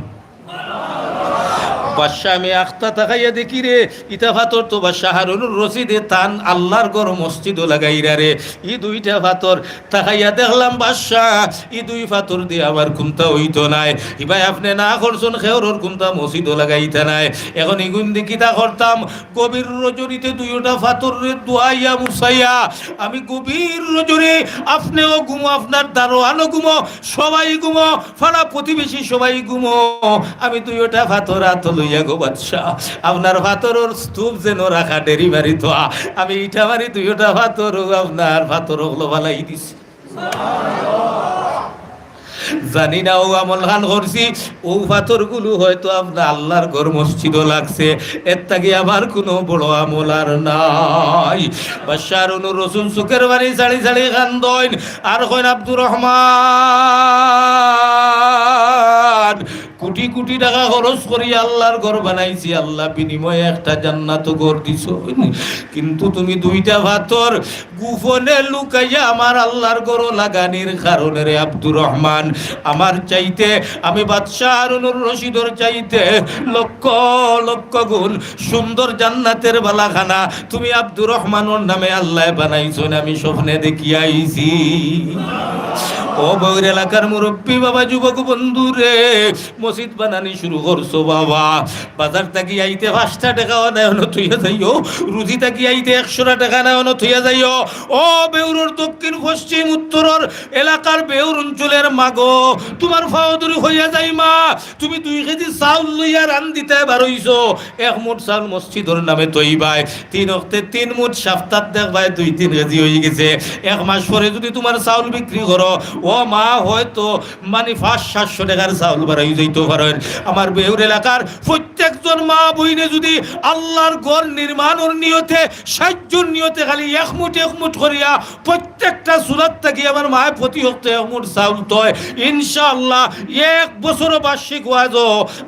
S1: বাদশাহ আমি আখতা তাকাইয়া দেখি রে, ইটা পাথর তো বাদশাহ হারুনুর রশিদে তান আল্লাহর ঘর মসজিদও লাগাইরা রে। ই দুইটা পাথর তাকাইয়া দেখলাম বাদশাহ, ই দুই পাথর দিয়ে আমার কুমতা হইতো নাই। ইবাই আপনি না করছেন, খেওরর কুমতা মসজিদও লাগাইতা নাই। এখন ইগুন দেখিতা করতাম, গভীর রজনীতে দুইটা পাথরের দোয়াইয়া মুসাইয়া আমি গভীর রজনী, আপনিও ঘুমো, আপনার দারোয়ানও ঘুমো, সবাই ঘুমো, ফাড়া প্রতিবেশী সবাই ঘুমো, আমি দুইটা পাথর হাত লইয়া গো বাদশাহ, আপনার পাথরের স্তূপ যেন রাখা ডেরি মারি তো আমি ইটা মারি দুইটা পাথর আপনার পাথর হলো বালাই দিছি। জানি না ও আমল খান করছি, ও পাথর গুলো হয়তো আপনার আল্লাহর ঘর মসজিদও লাগছে, এর থেকে আমার কোনো বড় আমল আর নাই। বাদশাহ হারুনুর রশিদ চোখের বাড়ি ছাড়ি ছাড়ি কান্দন আর কইন, আব্দুর রহমান, কোটি কোটি টাকা খরচ করি আল্লাহর ঘর বানাইছি, আল্লাহ বিনিময়ে একটা জান্নাত ঘর দিছ, কিন্তু তুমি দুইটা পাথর গোপনে লুকাইয়া আমার আল্লাহর ঘর লাগানির কারণে রে আব্দুর রহমান, আমার চাইতে আমি বাদশাহ হারুনুর রশিদের চাইতে লক্ষ লক্ষ গুণ সুন্দর জান্নাতের বালাখানা তুমি আব্দুর রহমানের নামে আল্লাহ বানাইছো, আমি স্বপ্নে দেখি আইছি। ও বৌর এলাকার মুরব্বী বাবা, যুবক বন্ধু রে, মসজিদ বানানি শুরু করছো বাবা, বাজার থাকি আইতে 5টা টাকা নেয় থইয়া যাইও, রুজি থাকি আইতে 100 টাকা নেয় থইয়া যাইও। ও বেউরর দক্ষিণ পশ্চিম উত্তরের এলাকার বেউর অঞ্চলের মাগো, তোমার ফাওদুরি হইয়া যাই মা, তুমি 2 কেজি চাউল লইয়া রান দিতে বারইছো, 1 মুঠ চাউল মসজিদের নামে তৈবাই, 3 অক্তে 3 মুঠ সপ্তাহ দেখবাই 2-3 কেজি হয়ে গেছে। 1 মাস পরে যদি তোমার চাউল বিক্রি করো, ও মা হয়তো মানে 500-700 টাকার চাউল বাড়াই যাইতো পারেন। আমার বেউর এলাকার প্রত্যেকজন মা বইনে যদি আল্লাহর ঘর নির্মাণের নিয়তে সাহায্যের নিয়তে খালি একমুঠ করিয়া প্রত্যেকটা সুরাত থেকে আমার মায়ের প্রতি হতে একমুঠ চাউল তয় ইনশাআল্লাহ 1 বছর বার্ষিক ওয়াজ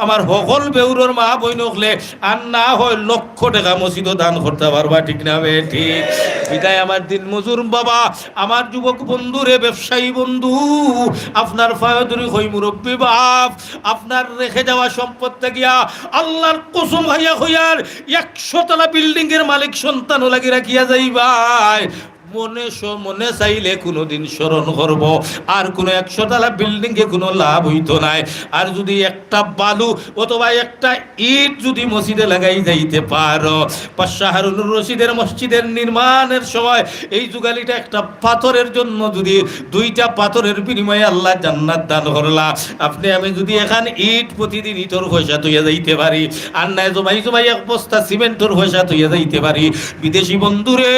S1: আমার সকল বেউরের মা বইন হলে আর না হয় লক্ষ টাকা মসজিদ দান করতে পারবা, ঠিক না বে ঠিক? বিদায় আমার দিন মজুর বাবা, আমার যুবক বন্ধু রে, ব্যবসায়ী বন্ধু, আপনার ফায়দুরি হই মুরব্বী বাপ, আপনার রেখে যাওয়া সম্পদ গিয়া আল্লাহর কসম হইয়া হইয়ার 100 তলা বিল্ডিং এর মালিক সন্তানও লাগি রাখিয়া যাইবাই। মনে চাইলে কোনোদিন স্মরণ করব, আর কোনো 100 তলা বিল্ডিং এ কোনো লাভ হইতো নাই। আর যদি একটা বালু অথবা একটা ইট যদি মসজিদে লাগাই যাইতে পারো, পাশা হারুনুর রশিদের মসজিদের নির্মাণের সময় এই যুগালিটা একটা পাথরের জন্য যদি 2টা পাথরের বিনিময়ে আল্লাহ জান্নাত দান করলা, আপনি আমি যদি এখান ইট প্রতিদিন ইটর পয়সা তৈয়া যাইতে পারি, আর নাই জমাই 1 বস্তা সিমেন্টর পয়সা তৈয়া যাইতে পারি, বিদেশি বন্ধুরে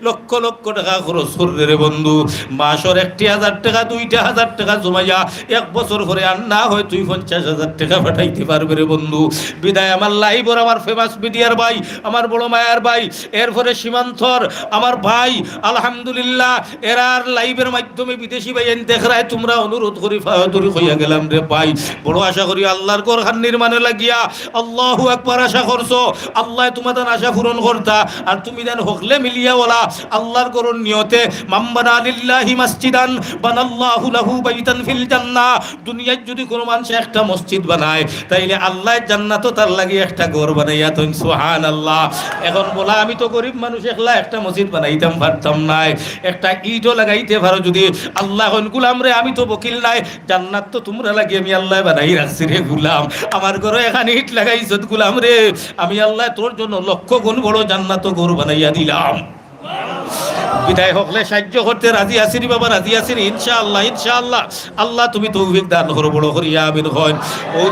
S1: লক্ষ লক্ষ টাকা খরচ করবে রে বন্ধু, মাসের 1,000 টাকা 2,000 টাকা জমাইয়া 1 বছর করে আর না হয় তুই 50,000 টাকা পাঠাইতে পারবে রে বন্ধু। বিদায় আমার লাইভর আমার ফেমাস মিডিয়ার ভাই, আমার বড় মায়ার ভাই, এরপরে সীমান্তর আমার ভাই, আলহামদুলিল্লাহ এরার লাইভের মাধ্যমে বিদেশি ভাই দেখরায় তোমরা অনুরোধ করি ফায়দুরি হইয়া গেলাম রে ভাই। বড় আশা করি আল্লাহর ঘর খান নির্মাণে লাগিয়া আল্লাহু আকবার আশা করছো, আল্লাহ তোমাদের আশা পূরণ করতা। আর তুমি দেন হকলে মিলিয়া ওলা আল্লাহর করুন নিয়তে মাম্বানা লিল্লাহি মসজিদান বানাল্লাহু লাহু বাইতান ফিল জান্নাহ। দুনিয়ায় যদি কোনো মানুষ একটা মসজিদ বানায় তাইলে আল্লাহ জান্নাতও তার লাগি একটা ঘর বানাইয়া দেন, সুবহানাল্লাহ। এখন বলা আমি তো গরিব মানুষ, একলা একটা মসজিদ বানাইতাম পারতাম নাই, একটা ইটও লাগাইতে পারো যদি, আল্লাহ হন গুলাম রে আমি তো বকিল নাই, জান্নাত তো তোমরা লাগি আমি আল্লাহ বানাই রাখছি রে গুলাম, আমার ঘরে এখানে ইট লাগাইছ গুলাম রে, আমি আল্লাহ তোর জন্য লক্ষ গুণ বড় জান্নাত ঘর বানাইয়া দিলাম। বিদায় হকলে সাহায্য করতে রাজি আছেন বাবা, রাজি আছেন ইনশাআল্লাহ, ইনশাআল্লাহ। আল্লাহ তুমি তৌফিক দান করো, বড় করিয়া আমিন হয়।